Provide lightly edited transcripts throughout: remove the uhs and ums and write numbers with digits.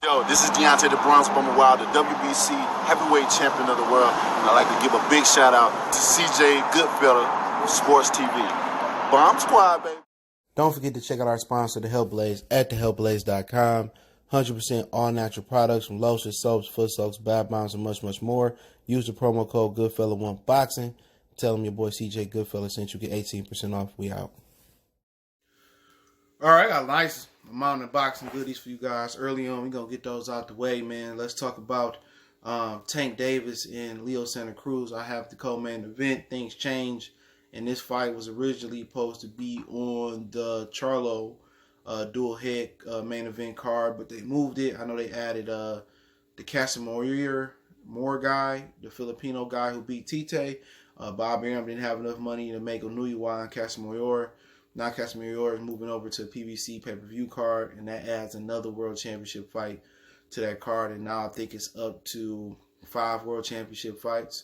Yo, this is Deontay the Bronx Bummer Wild, the WBC heavyweight champion of the world. And I'd like to give a big shout out to CJ Goodfella of Sports TV. Bomb Squad, baby. Don't forget to check out our sponsor, The Health Blaze, at thehealthblaze.com. 100% all natural products from lotions, soaps, foot soaks, bath bombs, and much, much more. Use the promo code Goodfella1Boxing. Tell them your boy CJ Goodfella sent you. Get 18% off. We out. All right, I got a nice amount of boxing goodies for you guys. Early on, we're going to get those out the way, man. Let's talk about Tank Davis and Leo Santa Cruz. I have the co-main event. Things change, and this fight was originally supposed to be on the Charlo dual head main event card, but they moved it. I know they added the Casimiro guy, the Filipino guy who beat Tite. Bob Arum didn't have enough money to make Onuiwa and Casimiro. Now Casimiro is moving over to a PBC pay-per-view card, and that adds another world championship fight to that card. And now I think it's up to 5 world championship fights.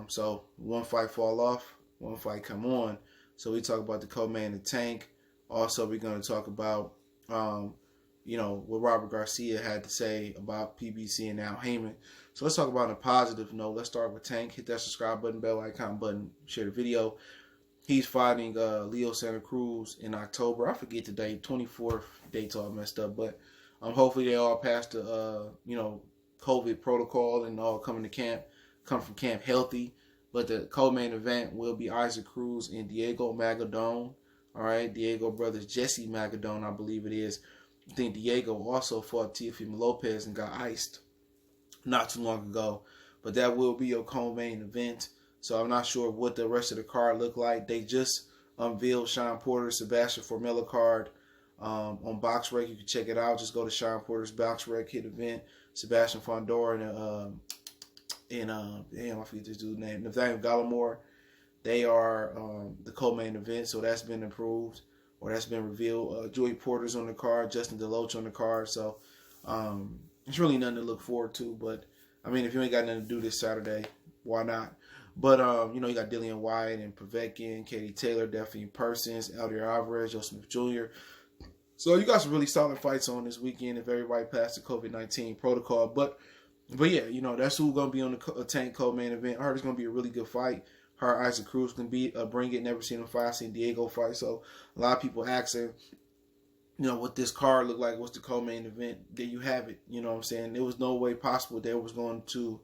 So one fight fall off, one fight come on. So we talk about the co-main and Tank. Also, we're going to talk about, what Robert Garcia had to say about PBC and now Haymon. So let's talk about on a positive note. Let's start with Tank. Hit that subscribe button, bell icon button, share the video. He's fighting Leo Santa Cruz in October. I forget the date, 24th. Date's all messed up, but hopefully they all passed the COVID protocol and all come from camp healthy. But the co-main event will be Isaac Cruz and Diego Magadon. All right, Diego brothers Jesse Magadon, I believe it is. I think Diego also fought Teofimo Lopez and got iced not too long ago. But that will be your co-main event. So I'm not sure what the rest of the card look like. They just unveiled Sean Porter's Sebastian Formella card on BoxRec. You can check it out. Just go to Sean Porter's BoxRec hit event. Sebastian Fondor and I forget this dude's name, Nathaniel Gallimore. They are the co-main event, so that's been approved or that's been revealed. Joey Porter's on the card, Justin DeLoach on the card. So it's really nothing to look forward to. But I mean, if you ain't got nothing to do this Saturday, why not? But, you got Dillian White and Povetkin, Katie Taylor, Daphne Persons, Elder Alvarez, Joe Smith Jr. So you got some really solid fights on this weekend if everybody passed the COVID-19 protocol. But yeah, that's who's going to be on the Tank co-main event. I heard it's going to be a really good fight. I heard Isaac Cruz can bring it. Never seen him fight. I've seen Diego fight. So a lot of people asking, what this card look like. What's the co-main event? There you have it. You know what I'm saying? There was no way possible they was going to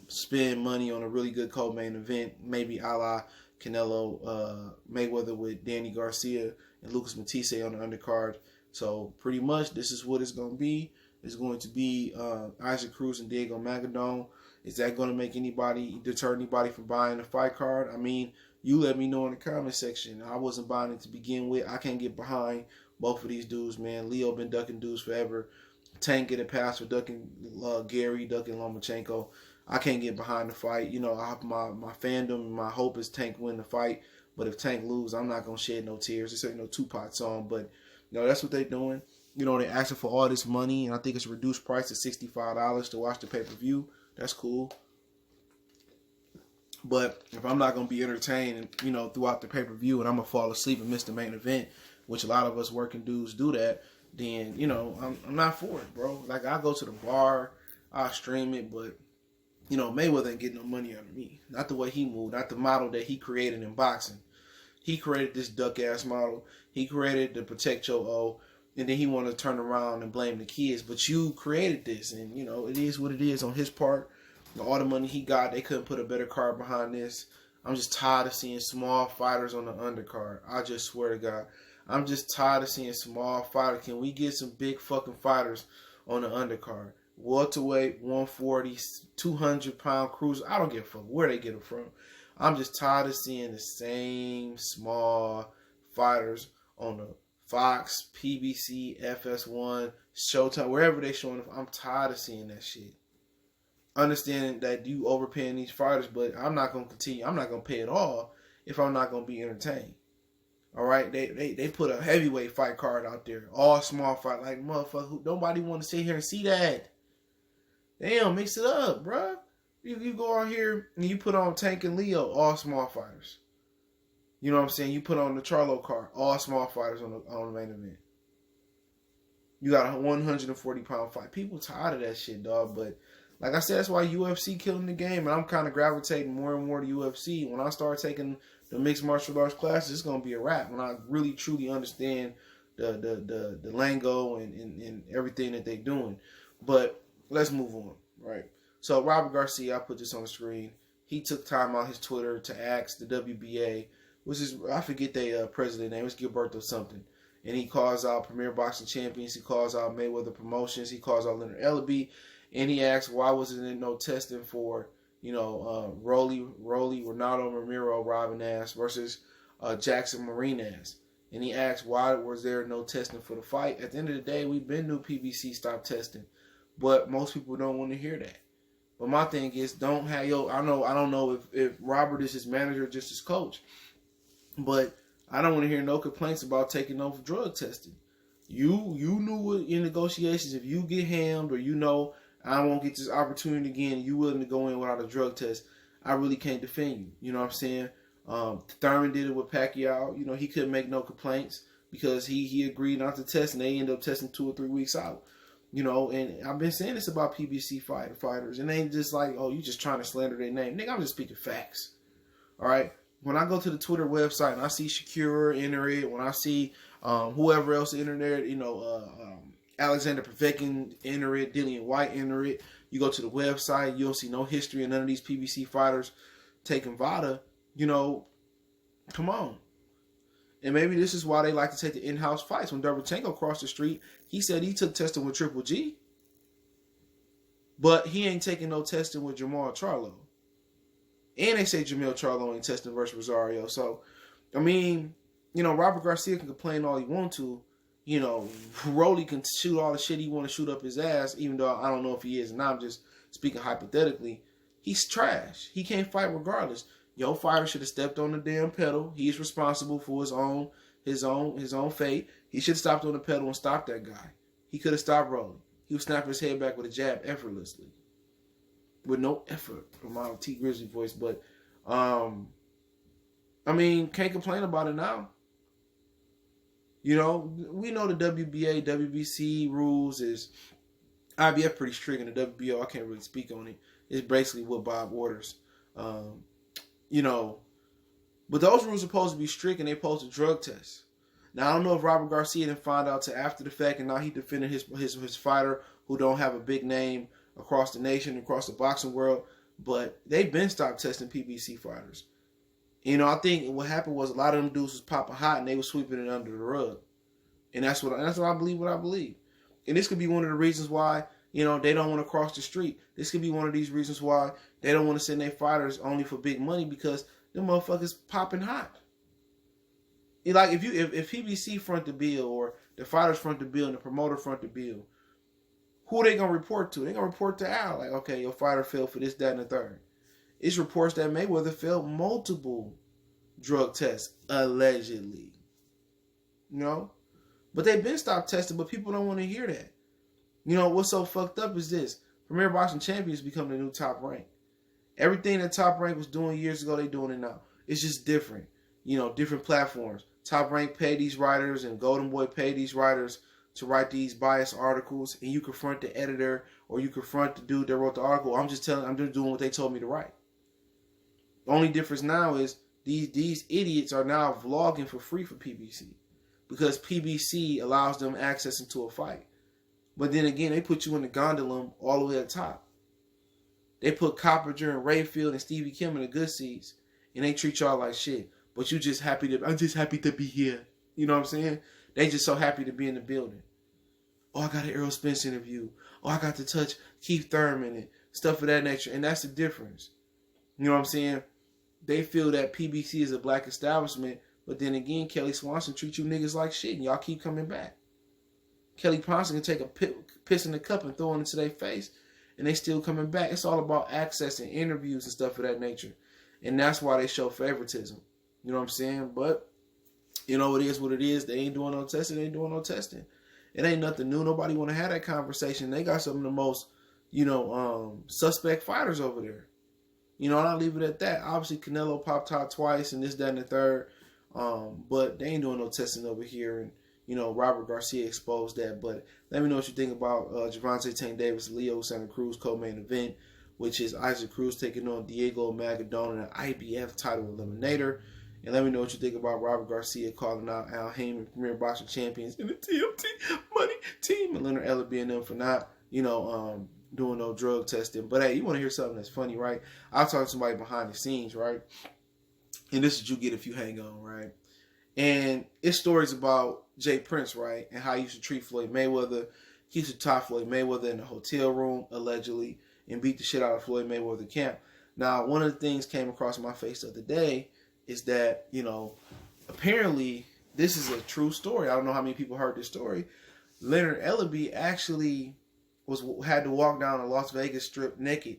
spend money on a really good co-main event, maybe a la Canelo Mayweather with Danny Garcia and Lucas Matisse on the undercard. So pretty much this is what it's going to be. It's going to be Isaac Cruz and Diego Magadon. Is that going to deter anybody from buying the fight card? I mean, you let me know in the comment section. I wasn't buying it to begin with. I can't get behind both of these dudes, man. Leo been ducking dudes forever. Tank get a pass for ducking Gary, ducking Lomachenko. I can't get behind the fight. I have my fandom and my hope is Tank win the fight. But if Tank lose, I'm not going to shed no tears. This ain't no two-pot song. But, that's what they're doing. They're asking for all this money. And I think it's a reduced price of $65 to watch the pay-per-view. That's cool. But if I'm not going to be entertained, throughout the pay-per-view and I'm going to fall asleep and miss the main event, which a lot of us working dudes do that, then, I'm not for it, bro. Like, I go to the bar, I stream it, but, Mayweather ain't getting no money out of me. Not the way he moved, not the model that he created in boxing. He created this duck-ass model. He created the protect your O, and then he wanted to turn around and blame the kids. But you created this, and, it is what it is on his part. All the money he got, they couldn't put a better card behind this. I'm just tired of seeing small fighters on the undercard. I just swear to God. I'm just tired of seeing small fighters. Can we get some big fucking fighters on the undercard? Welterweight, 140, 200-pound cruiser. I don't give a fuck where they get them from. I'm just tired of seeing the same small fighters on the Fox, PBC, FS1, Showtime, wherever they showing them. I'm tired of seeing that shit. Understanding that you overpaying these fighters, but I'm not going to continue. I'm not going to pay it all if I'm not going to be entertained. All right, they put a heavyweight fight card out there, all small fight, like motherfucker. Nobody want to sit here and see that. Damn, mix it up, bruh. You go out here and you put on Tank and Leo, all small fighters. You know what I'm saying? You put on the Charlo card, all small fighters on the main event. You got a 140-pound fight. People tired of that shit, dog. But like I said, that's why UFC killing the game. And I'm kind of gravitating more and more to UFC. When I start taking the mixed martial arts classes, it's going to be a wrap. When I really, truly understand the lingo and everything that they're doing. But let's move on, right? So Robert Garcia, I put this on the screen. He took time on his Twitter to ask the WBA, which is, I forget their president name, it's Gervonta something. And he calls out Premier Boxing Champions. He calls out Mayweather Promotions. He calls out Leonard Ellaby. And he asks, why wasn't there no testing for, Rolly, Ronaldo Ramiro, Robin Ass versus Jackson Marinez. And he asks, why was there no testing for the fight? At the end of the day, we've been new PBC stopped testing. But most people don't want to hear that. But my thing is, don't have I don't know if Robert is his manager or just his coach. But I don't want to hear no complaints about taking over drug testing. You knew in negotiations, if you get hammed or I won't get this opportunity again, you willing to go in without a drug test, I really can't defend you. You know what I'm saying? Thurman did it with Pacquiao. He couldn't make no complaints because he agreed not to test, and they ended up testing 2 or 3 weeks out. And I've been saying this about PBC fighters. And they ain't just like, oh, you just trying to slander their name. Nigga, I'm just speaking facts. All right? When I go to the Twitter website and I see Shakur enter it, when I see whoever else enter there, Alexander Povetkin enter it, Dillian White enter it, you go to the website, you don't see no history of none of these PBC fighters taking VADA, come on. And maybe this is why they like to take the in-house fights. When Derevchenko crossed the street, he said he took testing with Triple G. But he ain't taking no testing with Jamal Charlo. And they say Jamil Charlo ain't testing versus Rosario. So, Robert Garcia can complain all he wants to. Rolly can shoot all the shit he want to shoot up his ass, even though I don't know if he is. And I'm just speaking hypothetically. He's trash. He can't fight regardless. Your fighter should have stepped on the damn pedal. He's responsible for his own fate. He should have stopped on the pedal and stopped that guy. He could have stopped Rolly. He would snap his head back with a jab effortlessly. With no effort from my T Grizzly voice, but can't complain about it now. We know the WBA, WBC rules is IBF pretty strict, and the WBO I can't really speak on it. It's basically what Bob orders. But those rules are supposed to be strict, and they're supposed to drug test. Now I don't know if Robert Garcia didn't find out till after the fact, and now he defended his fighter who don't have a big name across the nation, across the boxing world, but they've been stopped testing PBC fighters. I think what happened was a lot of them dudes was popping hot and they were sweeping it under the rug. And that's what I believe. And this could be one of the reasons why, they don't want to cross the street. This could be one of these reasons why they don't want to send their fighters only for big money, because them motherfuckers popping hot. Like if PBC front the bill, or the fighters front the bill and the promoter front the bill, who are they going to report to? They're going to report to Al. Like, okay, your fighter failed for this, that, and the third. It's reports that Mayweather failed multiple drug tests, allegedly. But they've been stopped testing, but people don't want to hear that. What's so fucked up is this. Premier Boxing Champions become the new Top Rank. Everything that Top Rank was doing years ago, they doing it now. It's just different. Different platforms. Top Rank pay these writers, and Golden Boy pay these writers to write these biased articles, and you confront the editor or you confront the dude that wrote the article. I'm just doing what they told me to write. The only difference now is these idiots are now vlogging for free for PBC, because PBC allows them access into a fight. But then again, they put you in the gondola all the way at the top. They put Coppinger and Rayfield and Stevie Kim in the good seats, and they treat y'all like shit. But I'm just happy to be here. You know what I'm saying? They just so happy to be in the building. Oh, I got an Errol Spence interview. Oh, I got to touch Keith Thurman and stuff of that nature. And that's the difference. You know what I'm saying? They feel that PBC is a black establishment, but then again, Kelly Swanson treats you niggas like shit, and y'all keep coming back. Kelly Ponson can take a piss in the cup and throw it into their face, and they still coming back. It's all about access and interviews and stuff of that nature. And that's why they show favoritism. You know what I'm saying? But, it is what it is. They ain't doing no testing. It ain't nothing new. Nobody want to have that conversation. They got some of the most, suspect fighters over there. And I'll leave it at that. Obviously, Canelo popped out twice and this, that, and the third. But they ain't doing no testing over here. And, Robert Garcia exposed that. But let me know what you think about Gervonta Tank Davis, Leo Santa Cruz co-main event, which is Isaac Cruz taking on Diego Magadona in an IBF title eliminator. And let me know what you think about Robert Garcia calling out Al Haymon, Premier Boxing Champions, and the TMT Money Team, and Leonard Ellerbe and them for not, doing no drug testing. But hey, you want to hear something that's funny, right? I'll talk to somebody behind the scenes, right? And this is what you get if you hang on, right? And it's stories about Jay Prince, right? And how he used to treat Floyd Mayweather. He used to tie Floyd Mayweather in the hotel room, allegedly, and beat the shit out of Floyd Mayweather camp. Now, one of the things came across my face the other day is that, apparently this is a true story. I don't know how many people heard this story. Leonard Ellerbe actually had to walk down the Las Vegas Strip naked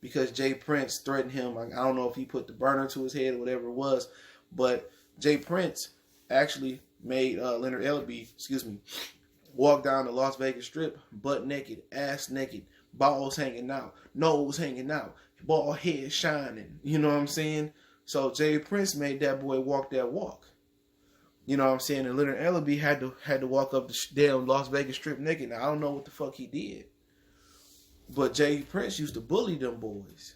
because Jay Prince threatened him. I don't know if he put the burner to his head or whatever it was, but Jay Prince actually made Leonard Ellerbe, walk down the Las Vegas Strip butt naked, ass naked, balls hanging out, nose hanging out, bald head shining. You know what I'm saying? So Jay Prince made that boy walk that walk. You know what I'm saying? And Leonard Ellerbe had to walk up the damn Las Vegas Strip naked. Now, I don't know what the fuck he did. But Jay Prince used to bully them boys.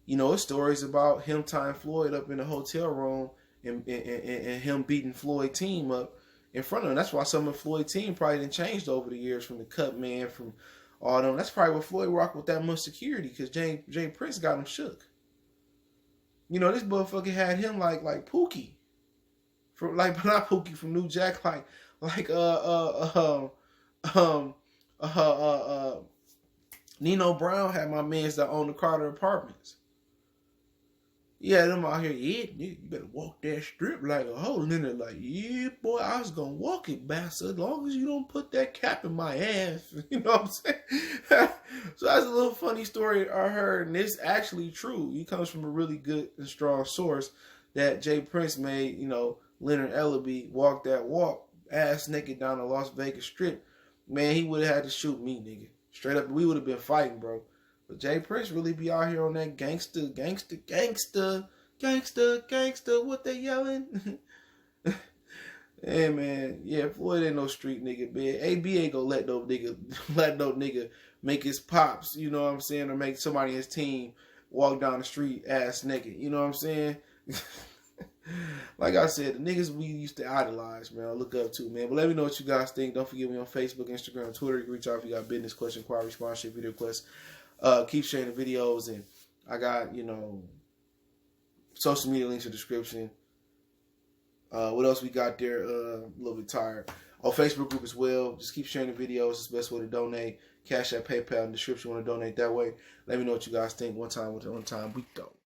It's stories about him tying Floyd up in a hotel room and him beating Floyd's team up in front of him. That's why some of Floyd's team probably done changed over the years, from the cut man, from all them. That's probably why Floyd rocked with that much security, because Jay Prince got him shook. This motherfucker had him like Pookie. Not Pookie from New Jack, Nino Brown had my mans that own the Carter Apartments. Yeah, them out here, yeah, you better walk that strip like a hoe. And then they're like, yeah, boy, I was going to walk it, bastard, as long as you don't put that cap in my ass. You know what I'm saying? So that's a little funny story I heard, and it's actually true. It comes from a really good and strong source that Jay Prince made, Leonard Ellerbe walk that walk, ass naked down the Las Vegas Strip. Man, he would have had to shoot me, nigga. Straight up, we would have been fighting, bro. But Jay Prince really be out here on that gangster, what they yelling? Hey, man, yeah, Floyd ain't no street nigga, man. AB ain't gonna let no nigga make his pops, you know what I'm saying, or make somebody in his team walk down the street ass naked, you know what I'm saying? Like I said, the niggas we used to idolize, man, I look up to, man. But let me know what you guys think. Don't forget me on Facebook, Instagram, Twitter. You can reach out if you got business, question, inquiry, sponsorship, video requests. Keep sharing the videos, and I got, social media links in the description. What else we got there? A little bit tired. On Facebook group as well. Just keep sharing the videos. It's the best way to donate. Cash App, PayPal in the description. Want to donate that way. Let me know what you guys think. One time, we go.